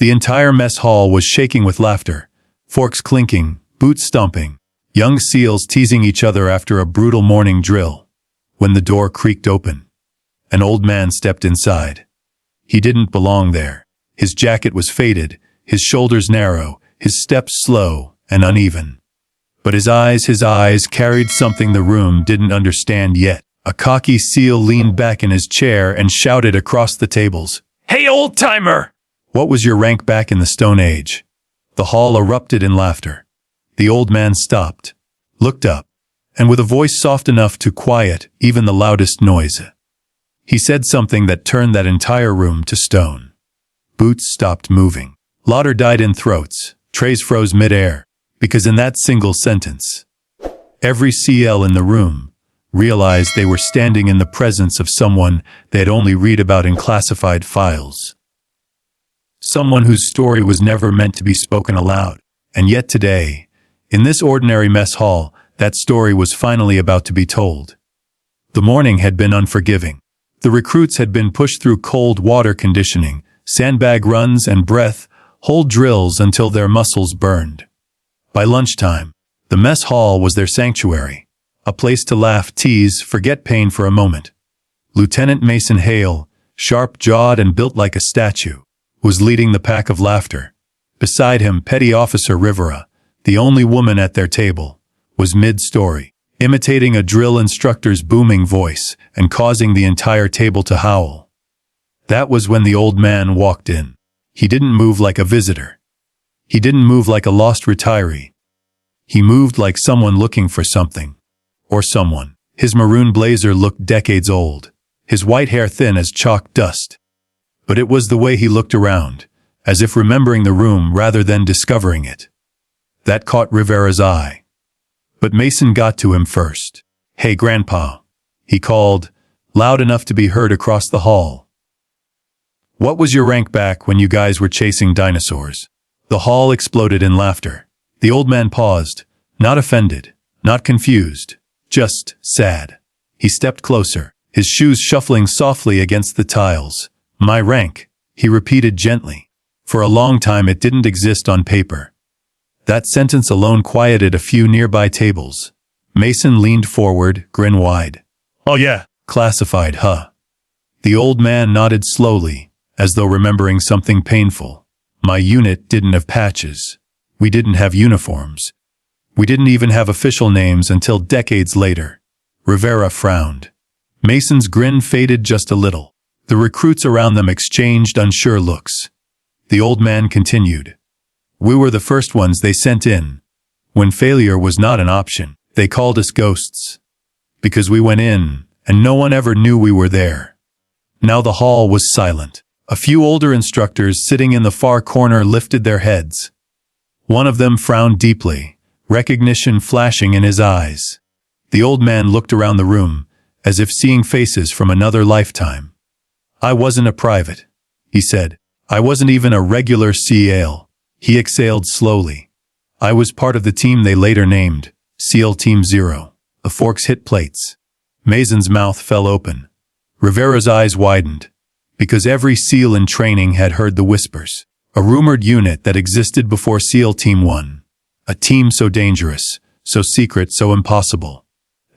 The entire mess hall was shaking with laughter, forks clinking, boots stomping, young SEALs teasing each other after a brutal morning drill. When the door creaked open, an old man stepped inside. He didn't belong there. His jacket was faded, his shoulders narrow, his steps slow and uneven. But his eyes carried something the room didn't understand yet. A cocky SEAL leaned back in his chair and shouted across the tables, "Hey, old-timer! What was your rank back in the Stone Age?" The hall erupted in laughter. The old man stopped, looked up, and with a voice soft enough to quiet even the loudest noise, he said something that turned that entire room to stone. Boots stopped moving. Laughter died in throats. Trays froze mid-air, because in that single sentence, every CL in the room realized they were standing in the presence of someone they had only read about in classified files. Someone whose story was never meant to be spoken aloud. And yet today, in this ordinary mess hall, that story was finally about to be told. The morning had been unforgiving. The recruits had been pushed through cold water conditioning, sandbag runs and breath-hold drills until their muscles burned. By lunchtime, the mess hall was their sanctuary, a place to laugh, tease, forget pain for a moment. Lieutenant Mason Hale, sharp-jawed and built like a statue, was leading the pack of laughter. Beside him, Petty Officer Rivera, the only woman at their table, was mid-story, imitating a drill instructor's booming voice and causing the entire table to howl. That was when the old man walked in. He didn't move like a visitor. He didn't move like a lost retiree. He moved like someone looking for something. Or someone. His maroon blazer looked decades old, his white hair thin as chalk dust. But it was the way he looked around, as if remembering the room rather than discovering it. That caught Rivera's eye. But Mason got to him first. "Hey, Grandpa," he called, loud enough to be heard across the hall. "What was your rank back when you guys were chasing dinosaurs?" The hall exploded in laughter. The old man paused, not offended, not confused, just sad. He stepped closer, his shoes shuffling softly against the tiles. "My rank," he repeated gently. For a long time it didn't exist on paper. That sentence alone quieted a few nearby tables. Mason leaned forward, grin wide. "Oh yeah, classified, huh?" The old man nodded slowly, as though remembering something painful. "My unit didn't have patches. We didn't have uniforms. We didn't even have official names until decades later." Rivera frowned. Mason's grin faded just a little. The recruits around them exchanged unsure looks. The old man continued. "We were the first ones they sent in. When failure was not an option, they called us ghosts. Because we went in, and no one ever knew we were there." Now the hall was silent. A few older instructors sitting in the far corner lifted their heads. One of them frowned deeply, recognition flashing in his eyes. The old man looked around the room, as if seeing faces from another lifetime. "I wasn't a private," he said. "I wasn't even a regular SEAL." He exhaled slowly. "I was part of the team they later named SEAL Team Zero." The forks hit plates. Mason's mouth fell open. Rivera's eyes widened, because every SEAL in training had heard the whispers. A rumored unit that existed before SEAL Team 1. A team so dangerous, so secret, so impossible,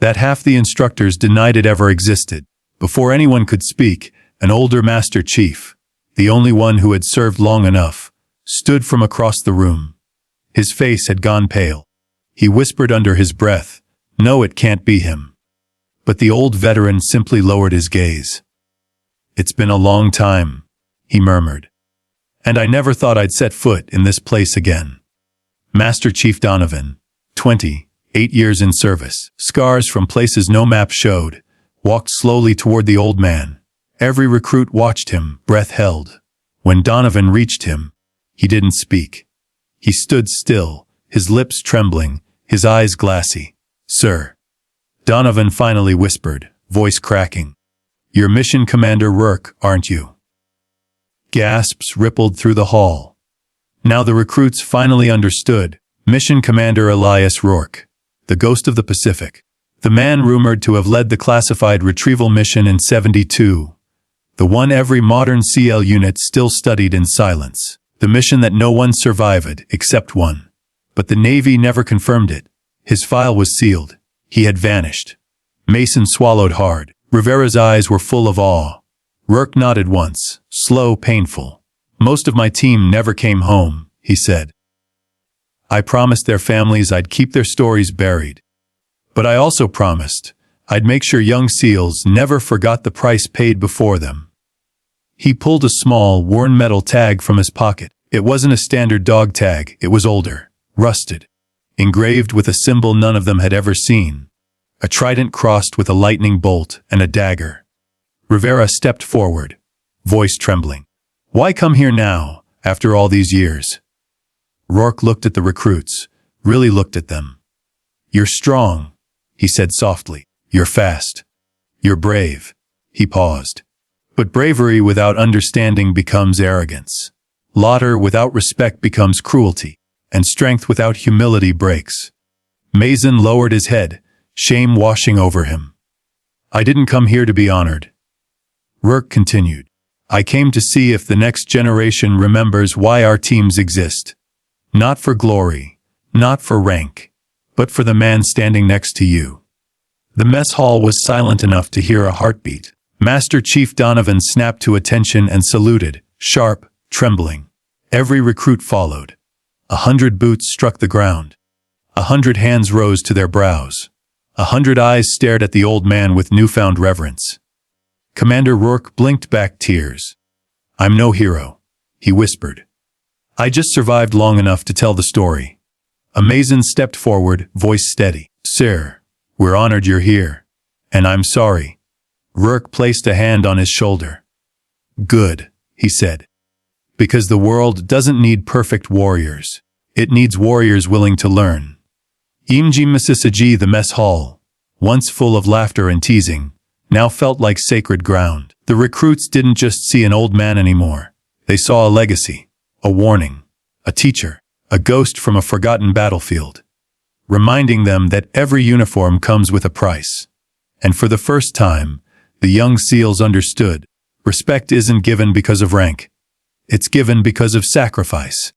that half the instructors denied it ever existed. Before anyone could speak, an older Master Chief, the only one who had served long enough, stood from across the room. His face had gone pale. He whispered under his breath, "No, it can't be him." But the old veteran simply lowered his gaze. "It's been a long time," he murmured. "And I never thought I'd set foot in this place again." Master Chief Donovan, 28 years in service, scars from places no map showed, walked slowly toward the old man. Every recruit watched him, breath held. When Donovan reached him, he didn't speak. He stood still, his lips trembling, his eyes glassy. "Sir," Donovan finally whispered, voice cracking. "You're Mission Commander Rourke, aren't you?" Gasps rippled through the hall. Now the recruits finally understood. Mission Commander Elias Rourke, the Ghost of the Pacific. The man rumored to have led the classified retrieval mission in '72. The one every modern CL unit still studied in silence. The mission that no one survived except one. But the Navy never confirmed it. His file was sealed. He had vanished. Mason swallowed hard. Rivera's eyes were full of awe. Rourke nodded once, slow, painful. Most of my team never came home, he said. I promised their families I'd keep their stories buried. But I also promised I'd make sure young SEALs never forgot the price paid before them. He pulled a small, worn metal tag from his pocket. It wasn't a standard dog tag, it was older, rusted, engraved with a symbol none of them had ever seen. A trident crossed with a lightning bolt and a dagger. Rivera stepped forward, voice trembling. Why come here now, after all these years? Rourke looked at the recruits, really looked at them. You're strong, he said softly. You're fast. You're brave. He paused. But bravery without understanding becomes arrogance. Laughter without respect becomes cruelty. And strength without humility breaks. Mason lowered his head, shame washing over him. I didn't come here to be honored. Rourke continued. I came to see if the next generation remembers why our teams exist. Not for glory, not for rank, but for the man standing next to you. The mess hall was silent enough to hear a heartbeat. Master Chief Donovan snapped to attention and saluted, sharp, trembling. Every recruit followed. 100 boots struck the ground. 100 hands rose to their brows. 100 eyes stared at the old man with newfound reverence. Commander Rourke blinked back tears. I'm no hero, he whispered. I just survived long enough to tell the story. Mason stepped forward, voice steady. Sir, we're honored you're here. And I'm sorry. Rourke placed a hand on his shoulder. Good, he said. Because the world doesn't need perfect warriors. It needs warriors willing to learn. Imji Mississagi, the mess hall, once full of laughter and teasing, now felt like sacred ground. The recruits didn't just see an old man anymore. They saw a legacy, a warning, a teacher, a ghost from a forgotten battlefield, reminding them that every uniform comes with a price. And for the first time, the young SEALs understood, respect isn't given because of rank. It's given because of sacrifice.